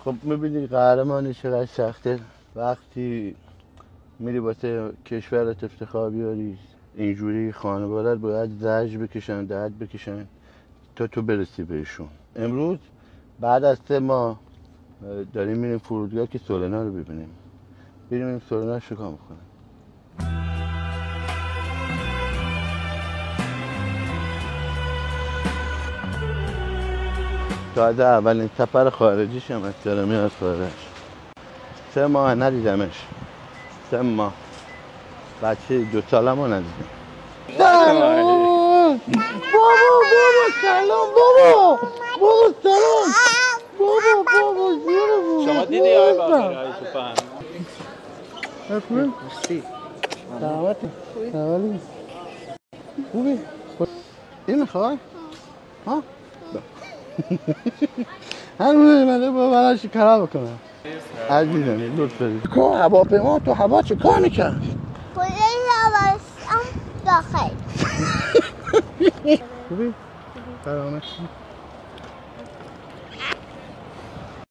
خب میبینی قهرمانی چقدر سخته وقتی میری واسه کشورت افتخار بیاری، اینجوری خانوادت باید زجر بکشن، درد بکشن تا تو برسی بهشون. امروز بعد از 3 ماه داریم میریم فرودگاه که سورنا رو ببینیم. بریم این سورنا شکار میکنه. تازه اولین سفر خارجیش هم داره میاد خارج. 3 ماه ندیدمش. 3 ماه بچه 2 سالم رو ندیدم. سلام بابا سلام بابا سلام بابا شما دیدی آقای باقری های سوپر؟ خوبی؟ سلامتی؟ سلامتی؟ خوبی؟ این میخوای؟ ها؟ همون ایمده با براش کار بکنم عزیزم لطف دارید که هواپیما تو هوا چه کار میکرد؟ پولیس داخل خوبی؟ سلامتی؟